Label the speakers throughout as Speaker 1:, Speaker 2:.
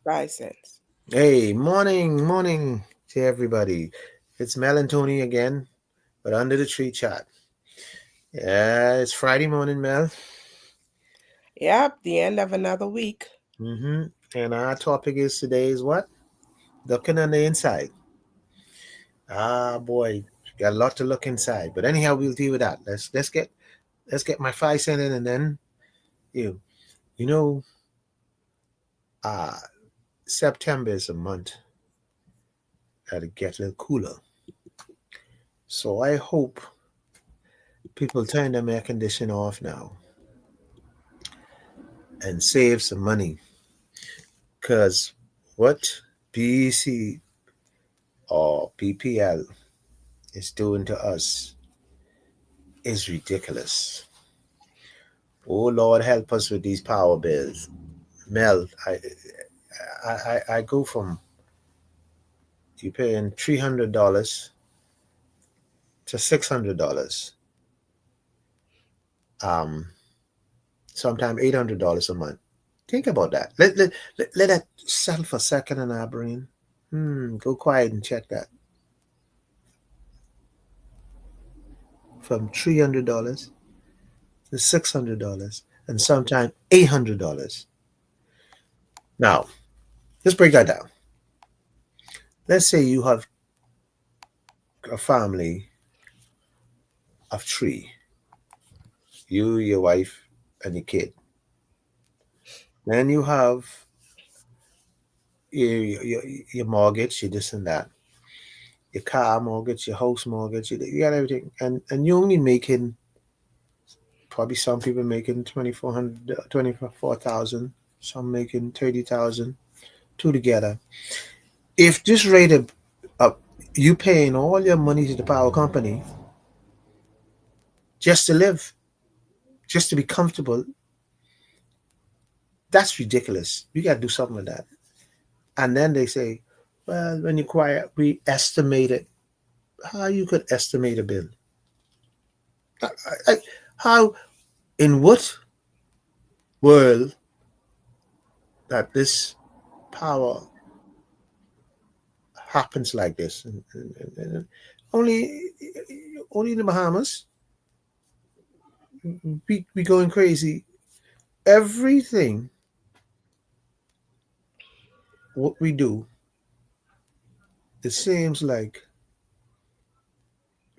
Speaker 1: 5 cents.
Speaker 2: Hey, morning to everybody. It's Mel and Tony again, but under the tree chat. Yeah, it's Friday morning, Mel.
Speaker 1: Yep, the end of another week.
Speaker 2: Mm-hmm. And our topic is today is what? Looking on the inside. Ah, boy, got a lot to look inside. But anyhow, we'll deal with that. Let's get my 5 cent in, and then you you know, uh September is a month that'll get a little cooler. So I hope people turn their air conditioner off now and save some money. Because what BEC or BPL is doing to us is ridiculous. Oh Lord, help us with these power bills. Mel, I go from you paying $300 to $600. Um, Sometimes $800 a month. Think about that. Let that settle for a second in our brain. Go quiet and check that. From $300 to $600 and sometimes $800. Now, let's break that down. Let's say you have a family of three, you, your wife, and your kid. Then you have your mortgage, your this and that, your car mortgage, your house mortgage, you got everything. And you're only making, probably some people making 2,400, 24,000, some making 30,000, two together. If this rate of you paying all your money to the power company just to live, just to be comfortable, that's ridiculous. You got to do something with that. And then they say, well, when you quiet, we estimate it. How you could estimate a bill? I, I, how, in what world that this power happens like this? And only, only in the Bahamas, we going crazy. Everything, what we do, it seems like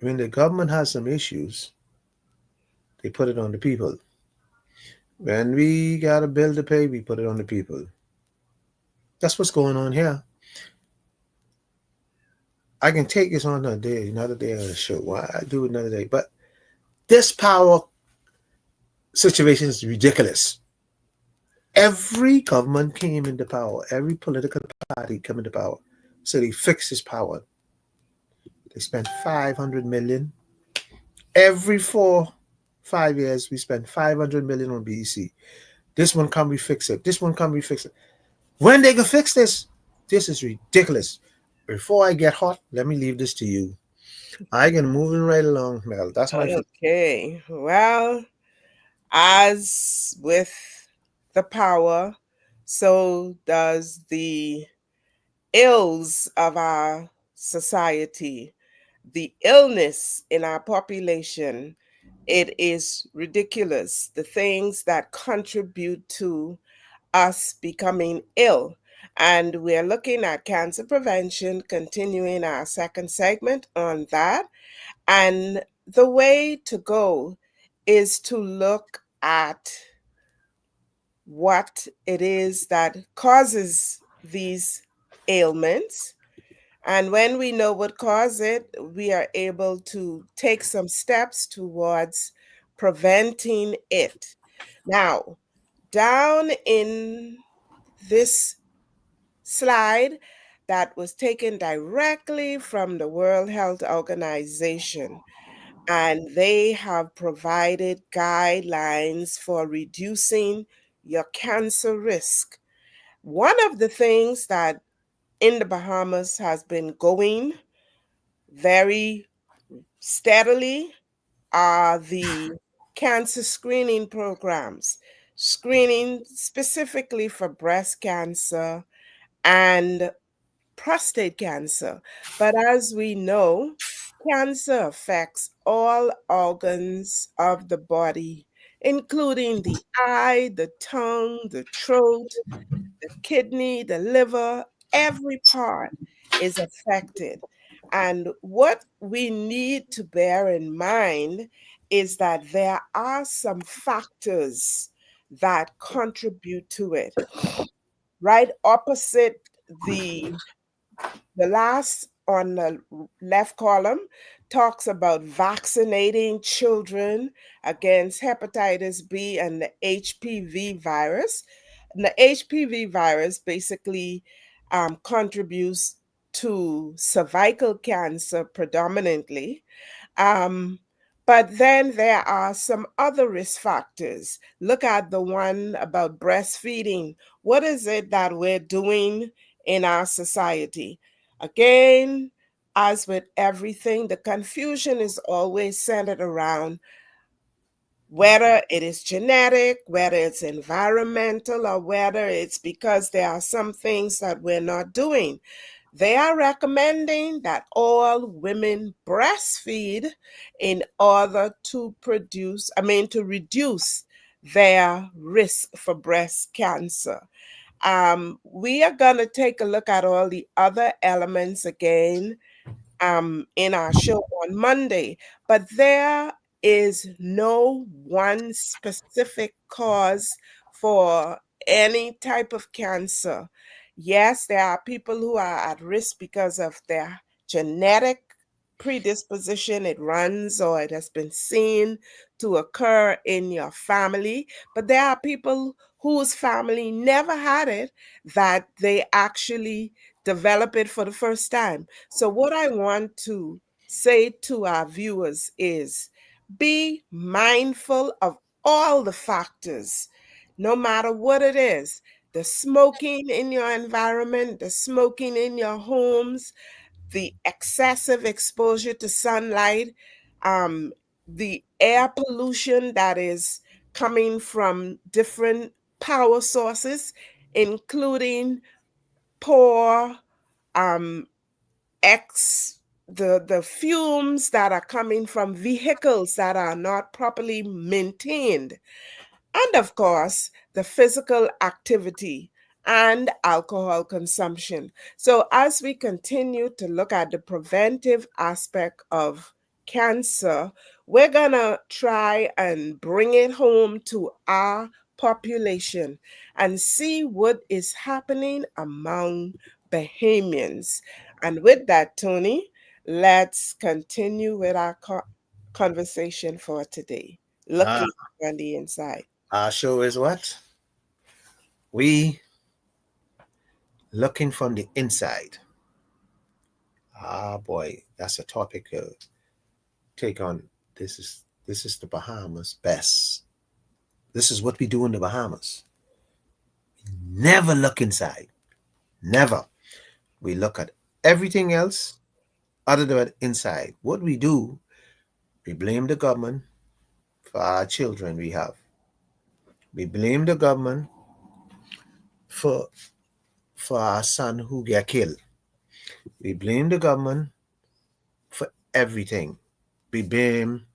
Speaker 2: when the government has some issues, they put it on the people. When we got a bill to pay, we put it on the people. That's what's going on here. I can take this on another day on the show. Why I do another day? But this power situation is ridiculous. Every government came into power. Every political party came into power. So they fixed this power. They spent 500 million every 5 years. We spent 500 million on BEC. This one can we fix it? This one can we fix it? When they can fix this? This is ridiculous. Before I get hot, let me leave this to you. I can moving right along, Mel. That's my first.
Speaker 1: Okay. Well, as with the power, so does the ills of our society, the illness in our population. It is ridiculous. The things that contribute to us becoming ill. And we're looking at cancer prevention, continuing our second segment on that. And the way to go is to look at what it is that causes these ailments. And when we know what causes it, we are able to take some steps towards preventing it. Now, down in this slide that was taken directly from the World Health Organization, and they have provided guidelines for reducing your cancer risk. One of the things that in the Bahamas has been going very steadily are the cancer screening programs, screening specifically for breast cancer and prostate cancer. But as we know, cancer affects all organs of the body, including the eye, the tongue, the throat, the kidney, the liver, every part is affected. And what we need to bear in mind is that there are some factors that contribute to it. Right opposite the the last on the left column talks about vaccinating children against hepatitis B and the HPV virus. And the HPV virus basically contributes to cervical cancer predominantly. Um, but then there are some other risk factors. Look at the one about breastfeeding. What is it that we're doing in our society? Again, as with everything, the confusion is always centered around whether it is genetic, whether it's environmental, or whether it's because there are some things that we're not doing. They are recommending that all women breastfeed in order to to reduce their risk for breast cancer. We are going to take a look at all the other elements again in our show on Monday, but there is no one specific cause for any type of cancer. Yes, there are people who are at risk because of their genetic predisposition. It runs or it has been seen to occur in your family, but there are people whose family never had it that they actually develop it for the first time. So, what I want to say to our viewers is be mindful of all the factors, no matter what it is, the smoking in your environment, the smoking in your homes, the excessive exposure to sunlight, um, the air pollution that is coming from different power sources, including poor um, X the fumes that are coming from vehicles that are not properly maintained, and of course the physical activity and alcohol consumption. So as we continue to look at the preventive aspect of cancer, we're gonna try and bring it home to our population and see what is happening among Bahamians. And with that, Tony, let's continue with our conversation for today.
Speaker 2: Uh,
Speaker 1: Looking on the inside.
Speaker 2: our show is what? We looking from the inside. Ah, boy, that's a topic take on. This is the Bahamas best. This is what we do in the Bahamas. Never look inside. Never. We look at everything else other than inside. What we do, we blame the government for our children we have. We blame the government for for our son who get killed. We blame the government for everything. We blame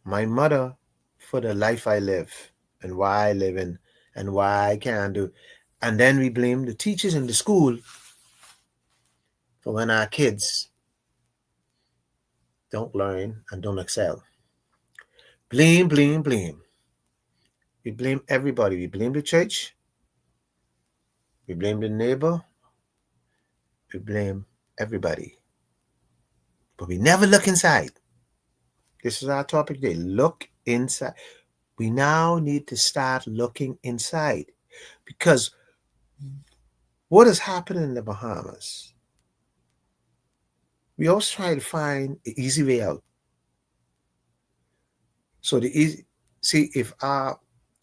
Speaker 2: my mother for the life I live and why I live in and why I can't do. And then we blame the teachers in the school for when our kids don't learn and don't excel. Blame, blame, blame. We blame everybody. We blame the church. We blame the neighbor. We blame everybody. But we never look inside. This is our topic today. Look inside. We now need to start looking inside because what is happening in the Bahamas? We always try to find an easy way out. So the easy, see if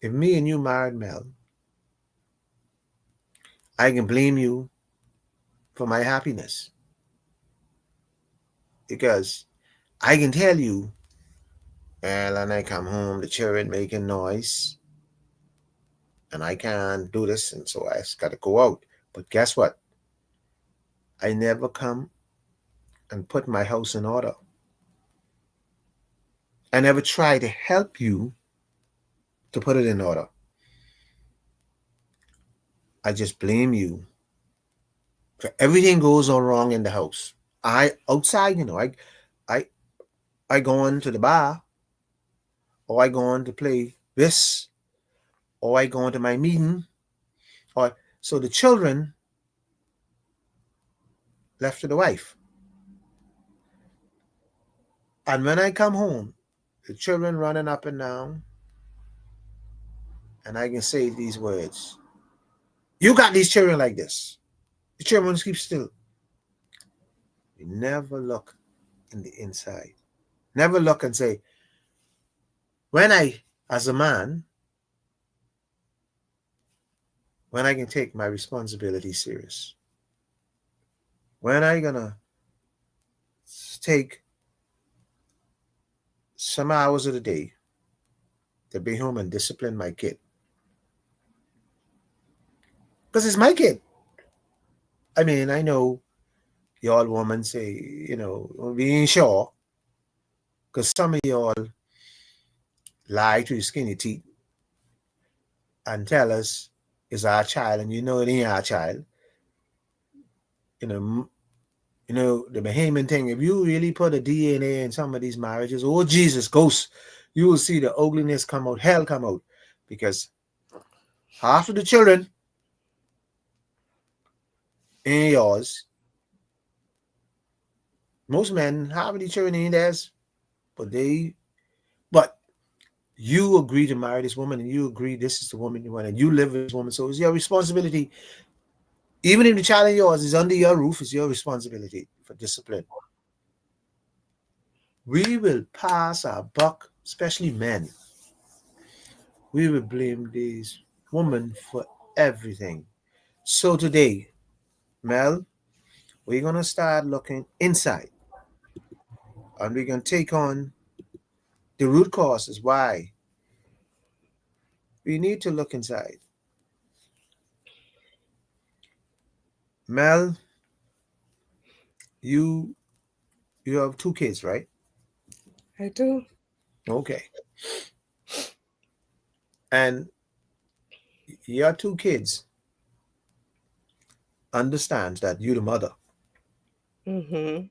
Speaker 2: me and you married Mel, I can blame you for my happiness because I can tell you, well, and I come home, the children making noise. and I can't do this, and so I just got to go out. But guess what? I never come and put my house in order. I never try to help you to put it in order. I just blame you for everything goes on wrong in the house. I outside, I I go on to the bar, or I go on to play this, or I go on to my meeting, or so the children left to the wife. And when I come home, the children running up and down, and I can say these words. You got these children like this. The children keep still. You never look in the inside. Never look and say, when I, as a man, when I can take my responsibility serious, when I gonna take some hours of the day to be home and discipline my kid. Because it's my kid. I mean, I know y'all women say, we ain't sure. Because some of y'all lie to your skinny teeth and tell us it's our child, and you know it ain't our child. You know, the Bahamian thing, if you really put a DNA in some of these marriages, oh Jesus, ghosts, you will see the ugliness come out, hell come out. Because half of the children ain't yours. Most men, half of the children ain't theirs, but you agree to marry this woman, and you agree this is the woman you want, and you live with this woman. So it's your responsibility. Even if the child of yours is under your roof, it's your responsibility for discipline. We will pass our buck, especially men. We will blame these women for everything. So today, Mel, we're going to start looking inside, and we're going to take on the root causes why we need to look inside. Mel, you have two kids, right?
Speaker 1: I do.
Speaker 2: Okay. And your two kids understands that you the mother.
Speaker 1: Mm-hmm.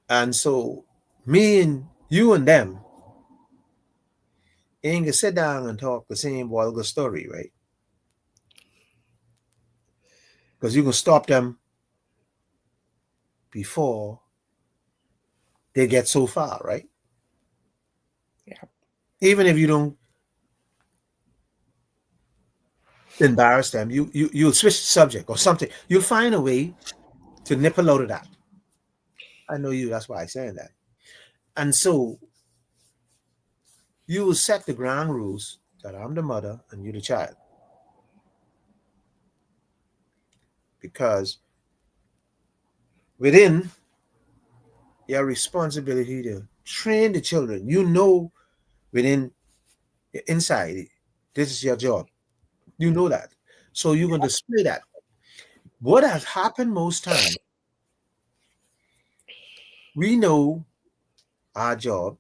Speaker 2: And so me and you and them ain't gonna sit down and talk the same vulgar story, right? Because you can stop them before they get so far, right?
Speaker 1: Yeah.
Speaker 2: Even if you don't embarrass them, you'll switch the subject or something. You'll find a way to nipple out of that. I know you, that's why I'm saying that. And so you will set the ground rules that I'm the mother and you the child. Because within your responsibility to train the children, within your inside, this is your job. You know that. So you're going to display that. What has happened most times, we know our job,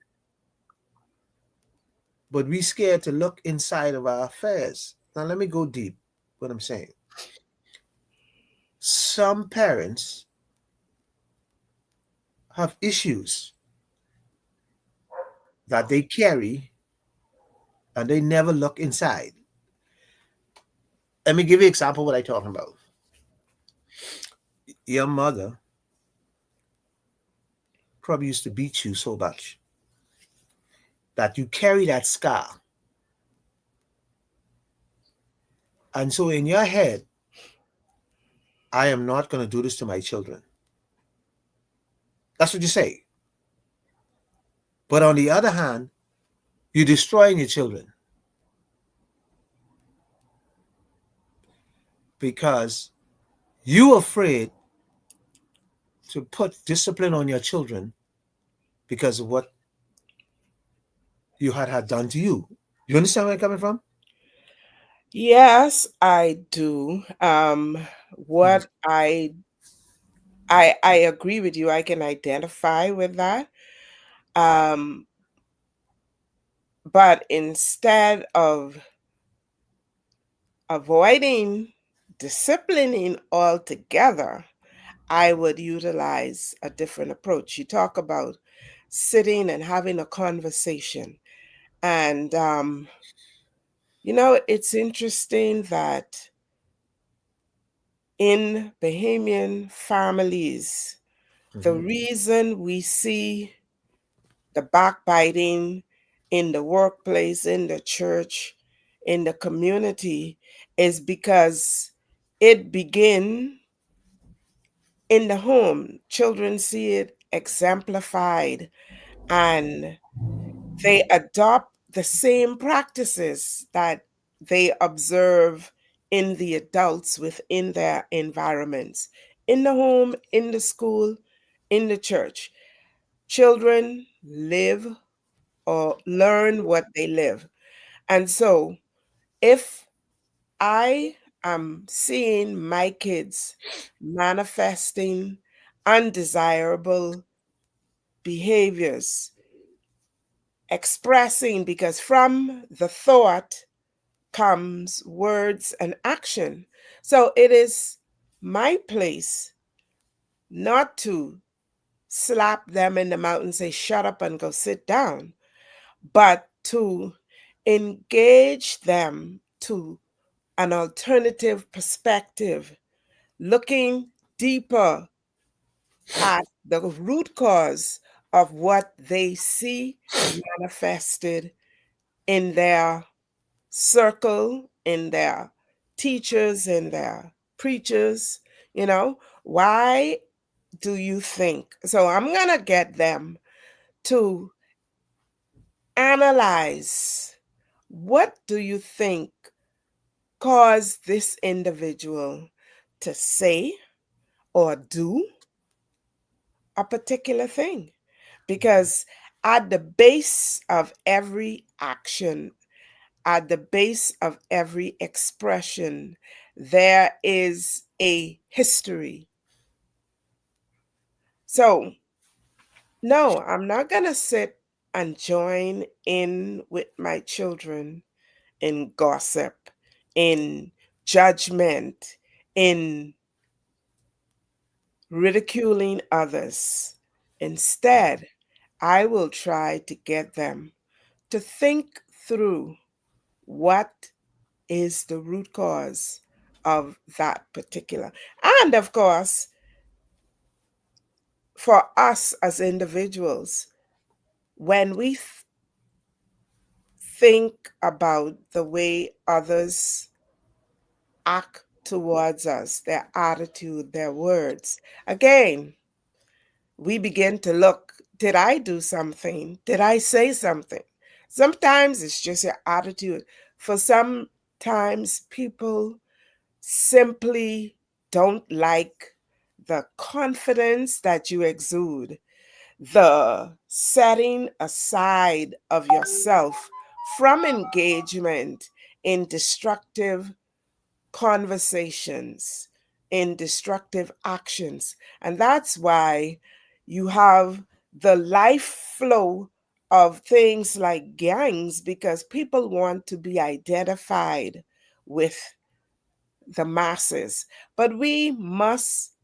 Speaker 2: but we scared to look inside of our affairs. Now let me go deep. What I'm saying. Some parents have issues that they carry and they never look inside. Let me give you an example of what I'm talking about. Your mother probably used to beat you so much that you carry that scar. And so in your head, I am not going to do this to my children. That's what you say. But on the other hand, you're destroying your children because you're afraid to put discipline on your children because of what you had done to you. You understand where I'm coming from?
Speaker 1: Yes, I do. What I agree with you. I can identify with that. Um, but instead of avoiding disciplining altogether, I would utilize a different approach. You talk about sitting and having a conversation. And, it's interesting that in Bahamian families, the
Speaker 2: Hmm.
Speaker 1: reason we see the backbiting in the workplace, in the church, in the community is because it begin in the home. Children see it exemplified and they adopt the same practices that they observe in the adults within their environments, in the home, in the school, in the church. Children live or learn what they live. And so if I am seeing my kids manifesting undesirable behaviors, expressing, because from the thought comes words and action. So it is my place not to slap them in the mouth and say, shut up and go sit down, but to engage them to an alternative perspective, looking deeper at the root cause of what they see manifested in their circle, in their teachers, in their preachers. You know, why do you think? So I'm going to get them to analyze, what do you think caused this individual to say or do a particular thing? Because at the base of every action, at the base of every expression, there is a history. So, no, I'm not going to sit and join in with my children in gossip, in judgment, in ridiculing others. Instead, I will try to get them to think through what is the root cause of that particular. And of course, for us as individuals, when we think about the way others act towards us, their attitude, their words, again, we begin to look, did I do something? Did I say something? Sometimes it's just your attitude. For sometimes people simply don't like the confidence that you exude, the setting aside of yourself from engagement in destructive conversations, in destructive actions. And that's why you have the life flow of things like gangs, because people want to be identified with the masses. But we must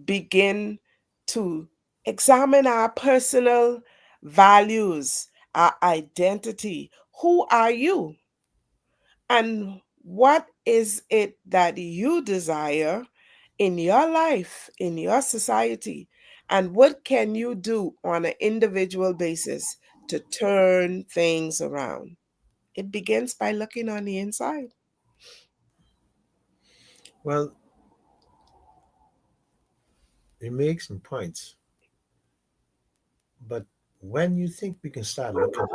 Speaker 1: begin to examine our personal values, our identity. Who are you? And what is it that you desire in your life, in your society? And what can you do on an individual basis to turn things around? It begins by looking on the inside.
Speaker 2: Well, you make some points, but when you think we can start looking,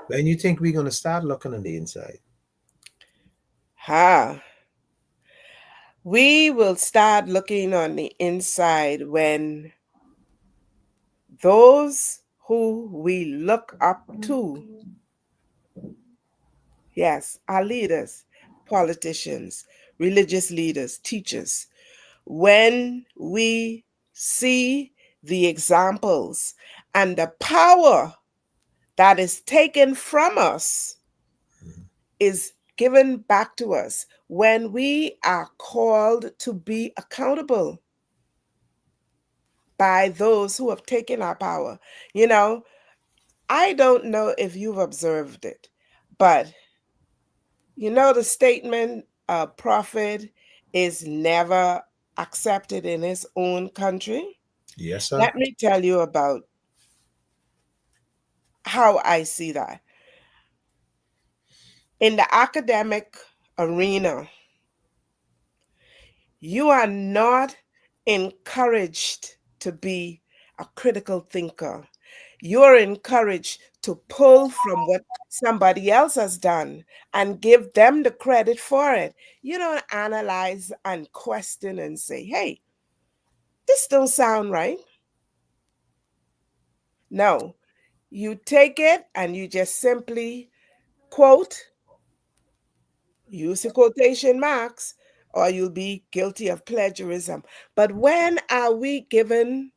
Speaker 2: when you think we're going to start looking on the inside,
Speaker 1: Ha! We will start looking on the inside when those who we look up to Yes, our leaders, politicians, religious leaders, teachers, when we see the examples and the power that is taken from us is given back to us, when we are called to be accountable by those who have taken our power. You know, I don't know if you've observed it, but you know the statement, a prophet is never accepted in his own country?
Speaker 2: Yes, sir.
Speaker 1: Let me tell you about how I see that. In the academic arena, you are not encouraged to be a critical thinker. You're encouraged to pull from what somebody else has done and give them the credit for it. You don't analyze and question and say, hey, this don't sound right. No, you take it and you just simply quote, use the quotation marks, or you'll be guilty of plagiarism. But when are we given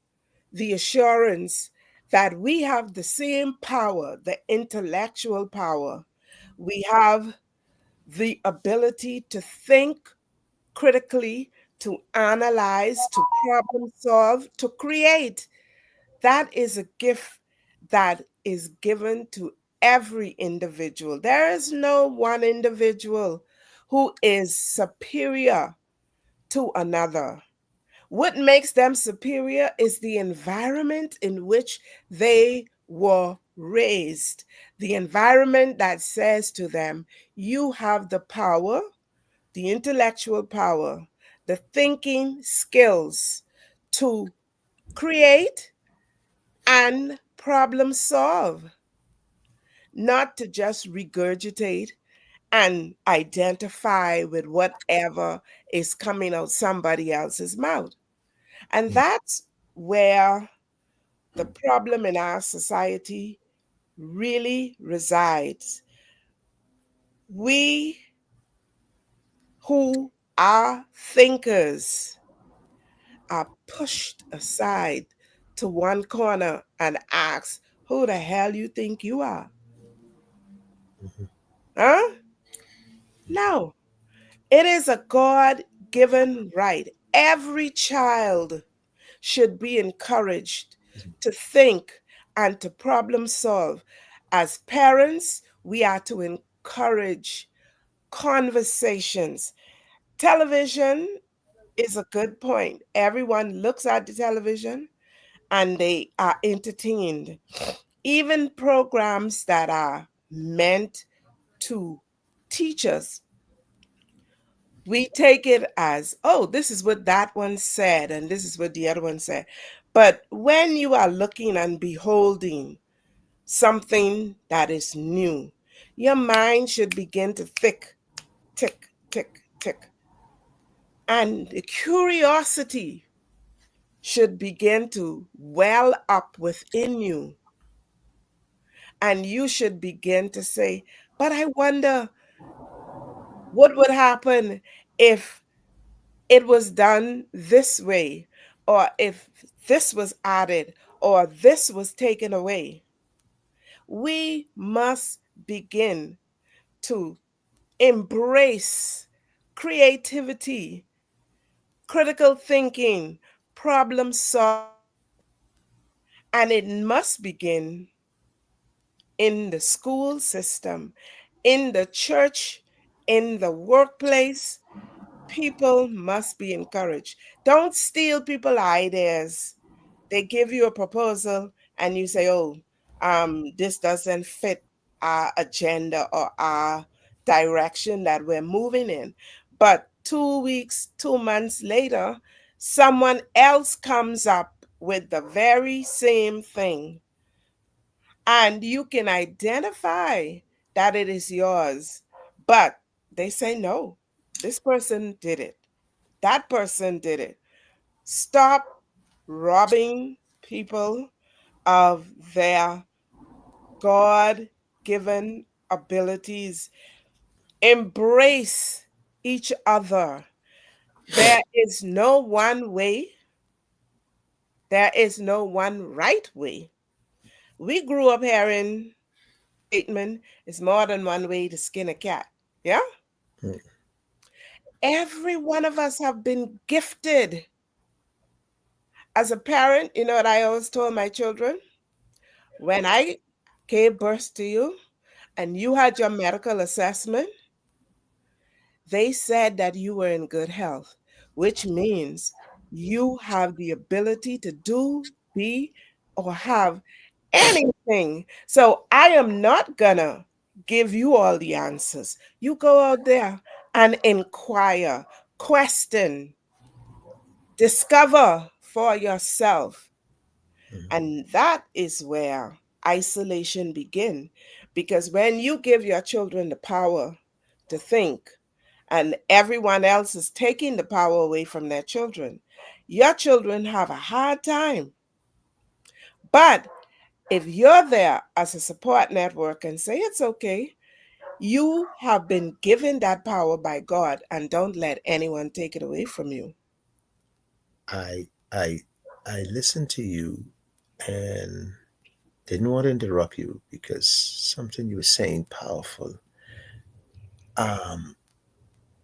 Speaker 1: the assurance that we have the same power, the intellectual power? We have the ability to think critically, to analyze, to problem solve, to create. That is a gift that is given to every individual. There is no one individual who is superior to another. What makes them superior is the environment in which they were raised, the environment that says to them, you have the power, the intellectual power, the thinking skills to create and problem solve, not to just regurgitate and identify with whatever is coming out somebody else's mouth. And that's where the problem in our society really resides. We who are thinkers are pushed aside to one corner and asked, who the hell you think you are? Huh? No, it is a God given right. Every child should be encouraged to think and to problem solve. As parents, we are to encourage conversations. Television is a good point. Everyone looks at the television and they are entertained. Even programs that are meant to teach us, we take it as, oh, this is what that one said, and this is what the other one said. But when you are looking and beholding something that is new, your mind should begin to tick, tick, tick. And the curiosity should begin to well up within you. And you should begin to say, but I wonder what would happen if it was done this way, or if this was added, or this was taken away. We must begin to embrace creativity, critical thinking, problem solving, and it must begin in the school system, in the church, in the workplace. People must be encouraged. Don't steal people's ideas. They give you a proposal and you say, oh, this doesn't fit our agenda or our direction that we're moving in. But 2 weeks, 2 months later, someone else comes up with the very same thing, and you can identify that it is yours. But they say, no, this person did it. That person did it. Stop robbing people of their God given abilities. Embrace each other. There is no one way, there is no one right way. We grew up hearing statement, it's more than one way to skin a cat. Yeah?
Speaker 2: Mm.
Speaker 1: Every one of us have been gifted. As a parent, you know what I always told my children? When I gave birth to you and you had your medical assessment, they said that you were in good health, which means you have the ability to do, be, or have anything. So I am not gonna give you all the answers. You go out there and inquire, question, discover for yourself.
Speaker 2: Mm.
Speaker 1: And that is where isolation begin. Because when you give your children the power to think, and everyone else is taking the power away from their children, your children have a hard time. But if you're there as a support network and say it's okay, you have been given that power by God, and don't let anyone take it away from you.
Speaker 2: I I I listened to you and didn't want to interrupt you because something you were saying powerful. Um,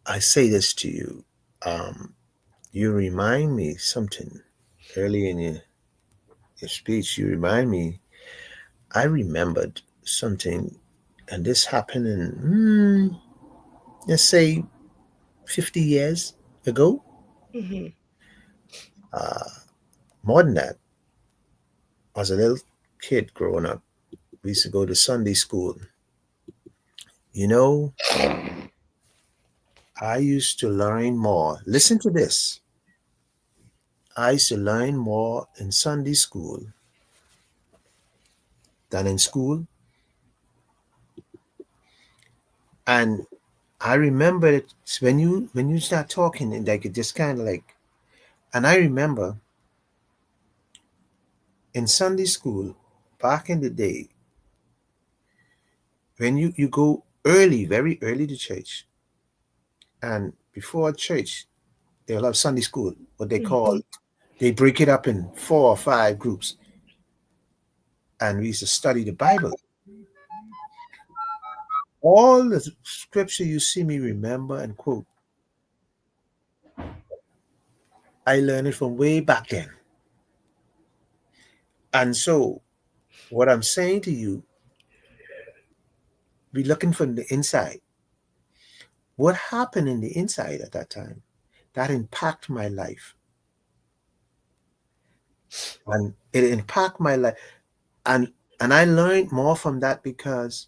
Speaker 2: I say this to you. Um, you remind me something early in your speech. You remind me. I remembered something, and this happened in let's say 50 years ago.
Speaker 1: Mm-hmm.
Speaker 2: Uh, More than that, as a little kid growing up, we used to go to Sunday school. You know, I used to learn more. Listen to this. I used to learn more in Sunday school than in school. And I remember it when you start talking, and like it just kind of like, and I remember in Sunday school back in the day when you go early, very early to church, and before church they'll have Sunday school, what they call,
Speaker 1: Mm-hmm.
Speaker 2: they break it up in 4 or 5 groups, and we used to study the Bible. All the scripture you see me remember and quote, I learned it from way back then. And so, what I'm saying to you, be looking from the inside. What happened in the inside at that time that impacted my life, and it impacted my life, and I learned more from that because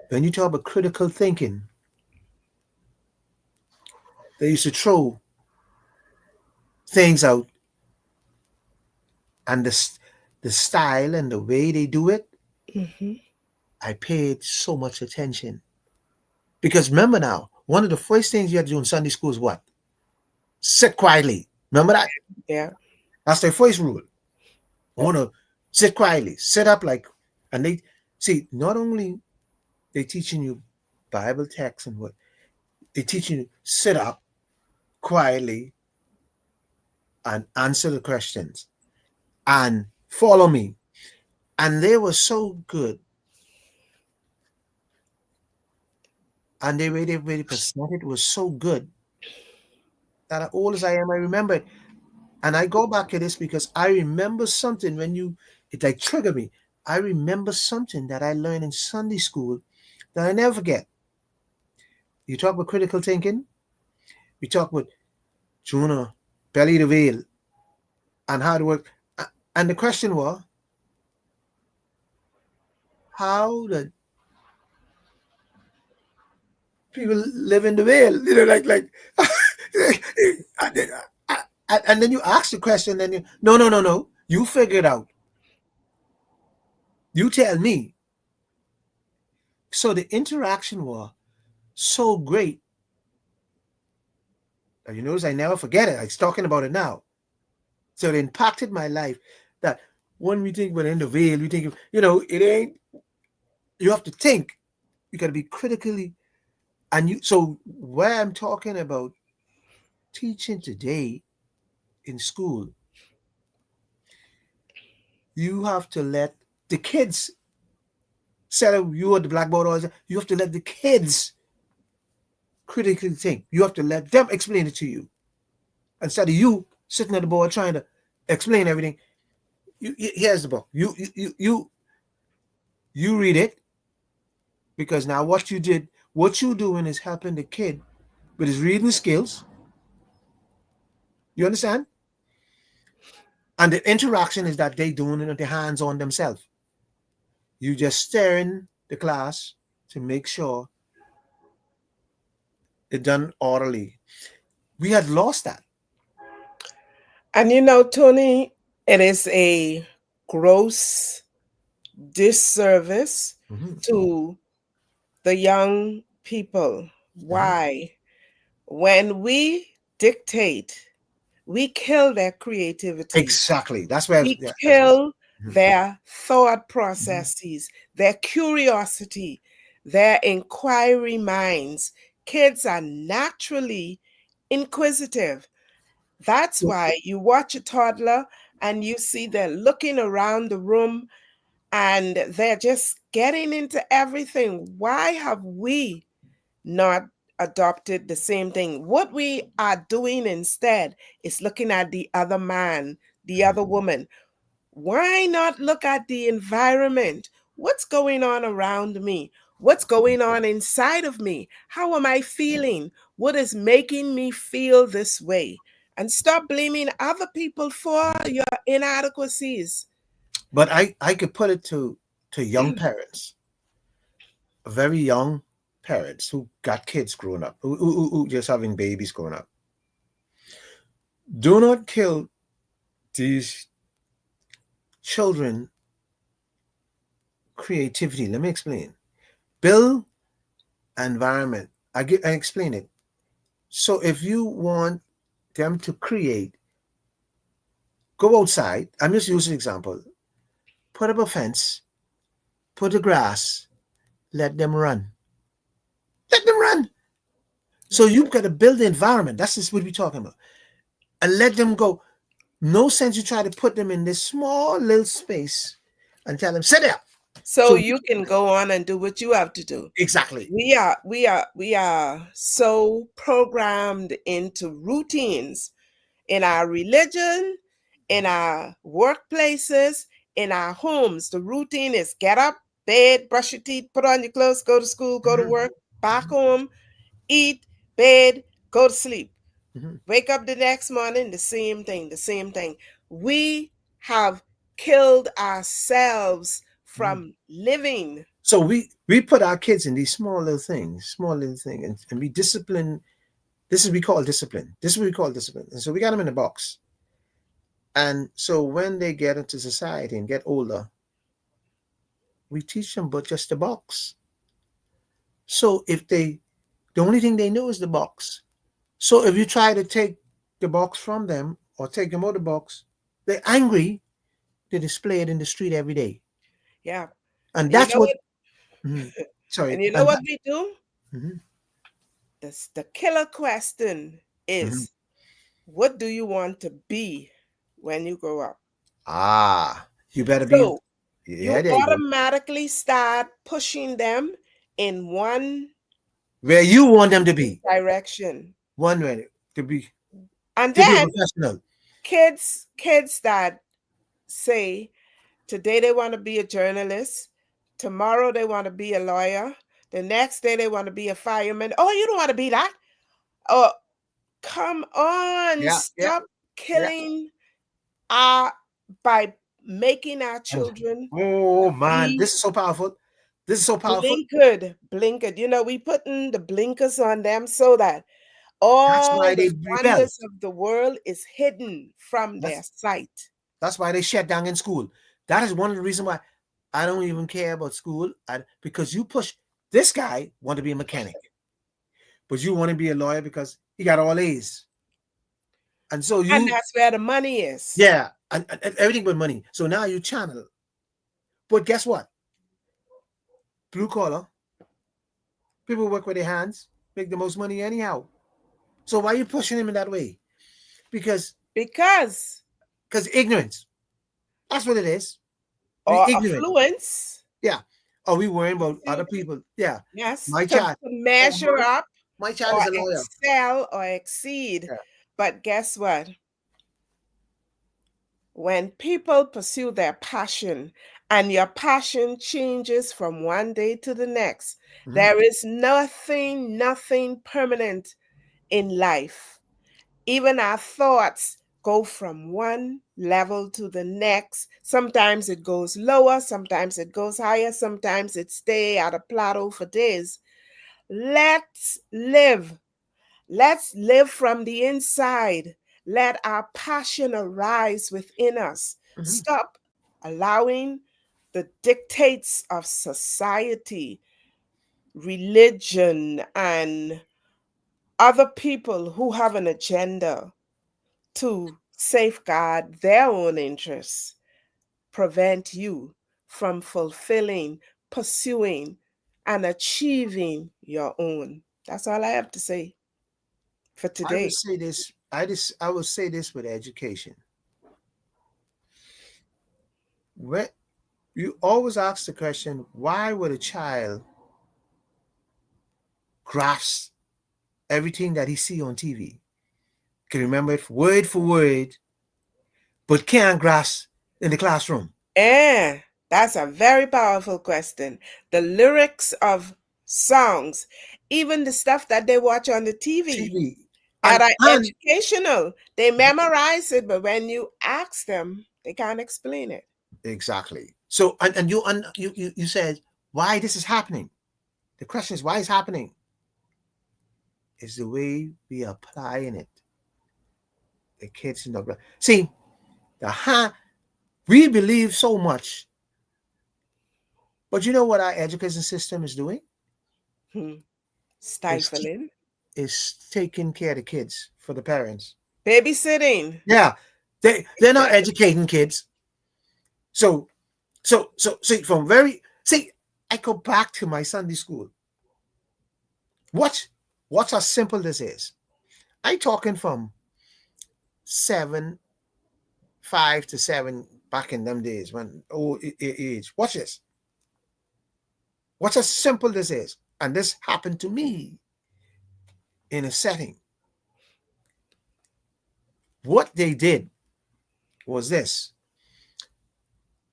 Speaker 2: when you talk about critical thinking, they used to throw things out, and the style and the way they do it,
Speaker 1: Mm-hmm.
Speaker 2: I paid so much attention. Because remember now, one of the first things you had to do in Sunday school is what? Sit quietly. Remember that?
Speaker 1: Yeah.
Speaker 2: That's their first rule. I want to sit quietly, sit up like, and they see, not only they teaching you Bible text and what, they teaching you sit up quietly and answer the questions and follow me. And they were so good. And they really presented was so good that as old as I am, I remember it. And I go back to this because I remember something when it like triggered me. I remember something that I learned in Sunday school that I never forget. You talk about critical thinking, we talk about Jonah, belly the whale, and how to work. And the question was, how did people live in the whale? You know, like, and then you ask the question, and you, no. You figure it out. You tell me. So the interaction was so great. And you notice I never forget it. I was talking about it now. So it impacted my life that when we think about in the veil, we think, it ain't, you have to think. You got to be critically And you, so where I'm talking about teaching today in school, you have to let the kids, instead of you at the blackboard, you have to let the kids critically think. You have to let them explain it to you instead of you sitting at the board trying to explain everything. Here's the book. You read it, because now what you doing is helping the kid with his reading skills. You understand? And the interaction is that they doing it with their hands on themselves. You just staring the class to make sure it done orally. We had lost that.
Speaker 1: And Tony, it is a gross disservice
Speaker 2: Mm-hmm.
Speaker 1: to the young people.
Speaker 2: Mm-hmm.
Speaker 1: Why? When we dictate, we kill their creativity.
Speaker 2: Exactly. That's where.
Speaker 1: We
Speaker 2: Yeah, that's what.
Speaker 1: kill
Speaker 2: Mhm.
Speaker 1: their thought
Speaker 2: Mhm.
Speaker 1: processes, their curiosity, their inquiry minds. Kids are naturally inquisitive. That's
Speaker 2: So,
Speaker 1: why you watch a toddler and you see they're looking around the room and they're just getting into everything. Why have we not adopted the same thing? What we are doing instead is looking at the other man, the
Speaker 2: mhm.
Speaker 1: other woman. Why not look at the environment? What's going on around me? What's going on inside of me? How am I feeling? What is making me feel this way? And stop blaming other people for your inadequacies.
Speaker 2: But I could put it to young parents, very young parents who got kids growing up, who just having babies growing up. Do not kill these children creativity. Let me explain. Build environment. I explain it. So if you want them to create, go outside. I'm just using an example. Put up a fence, put the grass, let them run. Let them run. So
Speaker 1: That's
Speaker 2: you've
Speaker 1: right.
Speaker 2: got to build the environment. That's just what we're talking about. And let them go. No sense you try to put them in this small little space and tell them, sit there.
Speaker 1: So
Speaker 2: So
Speaker 1: you can go on and do what you have to do.
Speaker 2: exactly.
Speaker 1: We are so programmed into routines in our religion, in our workplaces, in our homes. The routine is get up, bed, brush your teeth, put on your clothes, go to school, go to
Speaker 2: Mhm,
Speaker 1: work, back
Speaker 2: mhm,
Speaker 1: home, eat, bed, go to sleep.
Speaker 2: mhm.
Speaker 1: Wake up the next morning, the same thing, the same thing. We have killed ourselves
Speaker 2: Mhm.
Speaker 1: from living.
Speaker 2: So we put our kids in these small little things, and we discipline. This is we call discipline. This is what we call discipline. And so we got them in a box. And so when they get into society and get older, we teach them but just the box. So if the only thing they know is the box. So if you try to take the box from them or take them out of the box, they're angry. They display it in the street every day,
Speaker 1: Yeah.
Speaker 2: and
Speaker 1: And you
Speaker 2: that's
Speaker 1: know
Speaker 2: what.
Speaker 1: what?
Speaker 2: Mhm. Sorry,
Speaker 1: And you know
Speaker 2: and
Speaker 1: what
Speaker 2: that.
Speaker 1: we do?
Speaker 2: Mhm,
Speaker 1: The killer question
Speaker 2: mhm.
Speaker 1: is, what do you want to be when you grow up?
Speaker 2: You better be.
Speaker 1: So
Speaker 2: Yeah,
Speaker 1: you
Speaker 2: there you go.
Speaker 1: automatically start pushing them in one
Speaker 2: Where you want them to be.
Speaker 1: direction.
Speaker 2: One way to be
Speaker 1: And
Speaker 2: to be a
Speaker 1: then
Speaker 2: professional.
Speaker 1: kids that say today they want to be a journalist, tomorrow they want to be a lawyer, the next day they want to be a fireman. Oh, you don't want to be that? Oh, come on,
Speaker 2: Yeah, yeah,
Speaker 1: stop
Speaker 2: yeah.
Speaker 1: killing our by making our
Speaker 2: And
Speaker 1: children
Speaker 2: oh man,
Speaker 1: be
Speaker 2: this is so powerful. This is so powerful.
Speaker 1: blinkered. We putting the blinkers on them so that
Speaker 2: That's
Speaker 1: all
Speaker 2: why
Speaker 1: the
Speaker 2: they rebel.
Speaker 1: wonders of the world is hidden from their
Speaker 2: That's
Speaker 1: sight.
Speaker 2: that's why they shut down in school. That is one of the reasons why I don't even care about school. Because you push this guy want to be a mechanic, but you want to be a lawyer because he got all A's, and so
Speaker 1: And
Speaker 2: you
Speaker 1: that's where the money is.
Speaker 2: yeah, and everything but money. So now you channel. But guess what? Blue collar people work with their hands. make the most money anyhow. So why are you pushing him in that way? Because
Speaker 1: Because
Speaker 2: because ignorance. That's what it is. We
Speaker 1: or
Speaker 2: ignorant.
Speaker 1: affluence,
Speaker 2: Yeah. Are we worrying about other
Speaker 1: to,
Speaker 2: people? Yeah.
Speaker 1: yes,
Speaker 2: My
Speaker 1: to
Speaker 2: child. Oh,
Speaker 1: measure up
Speaker 2: my child
Speaker 1: or
Speaker 2: is a lawyer.
Speaker 1: excel or exceed.
Speaker 2: Yeah.
Speaker 1: But guess what? When people pursue their passion and your passion changes from one day to the next,
Speaker 2: Mhm.
Speaker 1: there is nothing permanent in life. Even our thoughts go from one level to the next. Sometimes it goes lower, sometimes it goes higher, sometimes it stay at a plateau for days. Let's live. Let's live from the inside. Let our passion arise within us.
Speaker 2: Mhm.
Speaker 1: Stop allowing the dictates of society, religion, and other people who have an agenda to safeguard their own interests prevent you from fulfilling, pursuing, and achieving your own. That's all I have to say for
Speaker 2: I would
Speaker 1: today.
Speaker 2: say this. I would say this with education. When you always ask the question, why would a child grasp everything that he see on TV? Can remember it word for word, but can't grasp in the classroom.
Speaker 1: Eh, that's a very powerful question. The lyrics of songs, even the stuff that they watch on the TV
Speaker 2: TV
Speaker 1: that are
Speaker 2: and
Speaker 1: educational, they memorize it, but when you ask them, they can't explain it.
Speaker 2: exactly. So and you said why this is happening. The question is why it's happening. Is the way we applying it. The kids in the see the we believe so much, but you know what our education system is doing?
Speaker 1: Hmm.
Speaker 2: Is
Speaker 1: Stifling.
Speaker 2: is taking care of the kids for the parents.
Speaker 1: Babysitting.
Speaker 2: Yeah, they're not educating kids. So see from very see. I go back to my Sunday school. What what's how simple this is? I talking from 7, 5 to 7 back in them days when age. Watch this. Watch how simple this is. And this happened to me in a setting. What they did was this.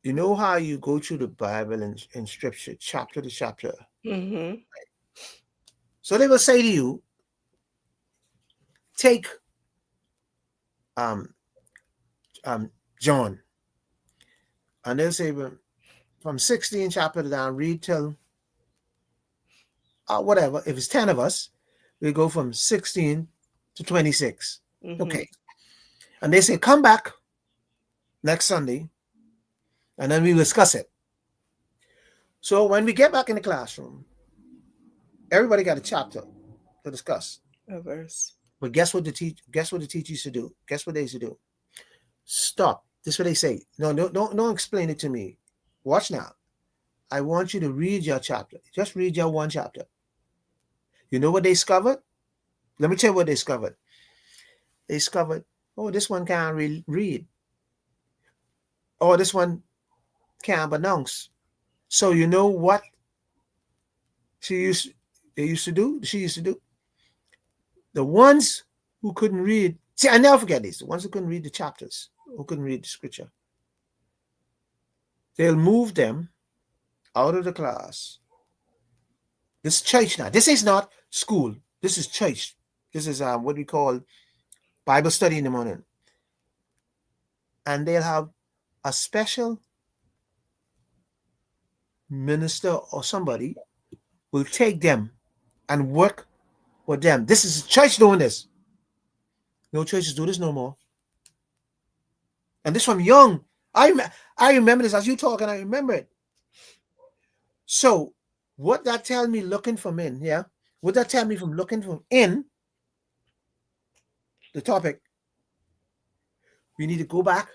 Speaker 2: You know how you go through the Bible and scripture, chapter to chapter.
Speaker 1: Mm-hmm.
Speaker 2: So they will say to you, take um um John, and they'll say from 16 chapter down, read till whatever. If it's 10 of us, we go from 16 to 26.
Speaker 1: Mm-hmm.
Speaker 2: Okay. And they say, come back next Sunday, and then we discuss it. So when we get back in the classroom, everybody got a chapter to discuss.
Speaker 1: A verse.
Speaker 2: But guess what the teacher used to do? Guess what they used to do? Stop. This is what they say. No, don't explain it to me. Watch now. I want you to read your chapter. Just read your one chapter. You know what they discovered? Let me tell you what they discovered. They discovered, oh, this one can't read. Oh, this one can't pronounce. So you know what she used they used to do? She used to do? The ones who couldn't read, see, I never forget this. The ones who couldn't read the chapters, who couldn't read the scripture, they'll move them out of the class. This church now. This is not school. This is church. This is what we call Bible study in the morning. And they'll have a special minister or somebody will take them and work with them. This is church doing this. No churches do this no more. And this from young. I remember this as you talking. I remember it. So what that tell me looking from in, yeah? What that tell me from looking from in the topic, we need to go back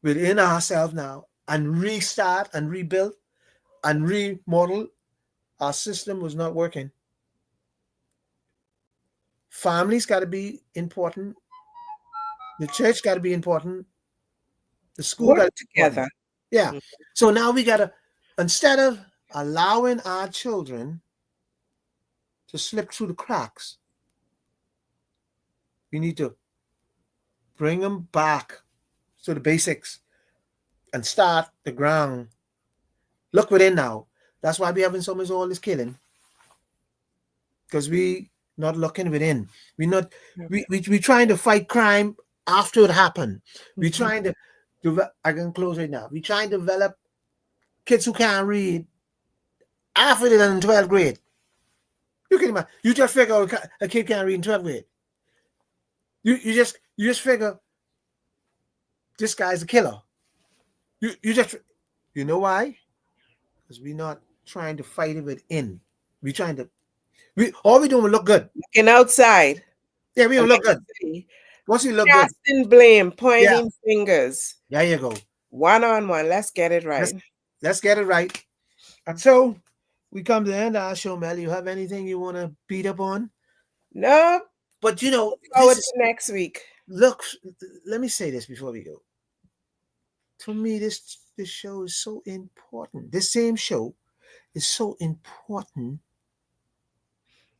Speaker 2: within ourselves now and restart and rebuild and remodel our system was not working. Families got to be important. The church got to be important. The school got
Speaker 1: Work
Speaker 2: to be important.
Speaker 1: together.
Speaker 2: Yeah. So now we got to, instead of allowing our children to slip through the cracks, we need to bring them back to the basics and start the ground. Look within now. That's why we having so much all this killing. Because we not looking within. We trying to fight crime after it happened. We trying to I can close right now. We trying to develop kids who can't read after they're in 12th grade. You can imagine. You just figure a kid can't read in 12th grade. You just figure this guy's a killer. You just, you know why? Because we're not trying to fight it within. We trying to, all we doing is look good.
Speaker 1: Looking outside.
Speaker 2: Yeah, we don't look good. Once you look good,
Speaker 1: Casting blame, pointing fingers.
Speaker 2: there you go.
Speaker 1: One-on-one. Let's get it right.
Speaker 2: Let's get it right. And so we come to the end of our show, Mel. You have anything you want to beat up on?
Speaker 1: No.
Speaker 2: But you know,
Speaker 1: Forward to next week.
Speaker 2: Look, let me say this before we go. To me, this show is so important. This same show is so important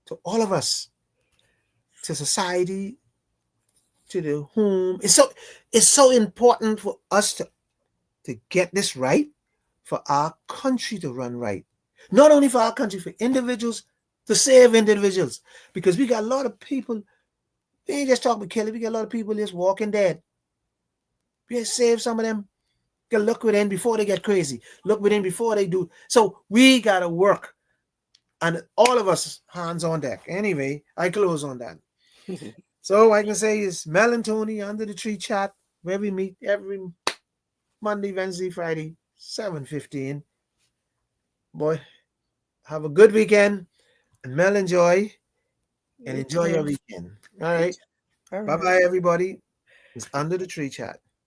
Speaker 2: to all of us, to society, to the home. It's so important for us to get this right, for our country to run right. Not only for our country, for individuals, to save individuals. Because we got a lot of people, we ain't just talking about killing, we got a lot of people just walking dead. We gotta save some of them. You gotta look within before they get crazy. Look within before they do. So we gotta work. And all of us, hands on deck. Anyway, I close on that. So I can say is Mel and Tony Under the Tree Chat, where we meet every Monday, Wednesday, Friday, 7:15. Boy, have a good weekend. And Mel, enjoy your weekend. All right. Bye-bye, everybody. It's Under the Tree Chat.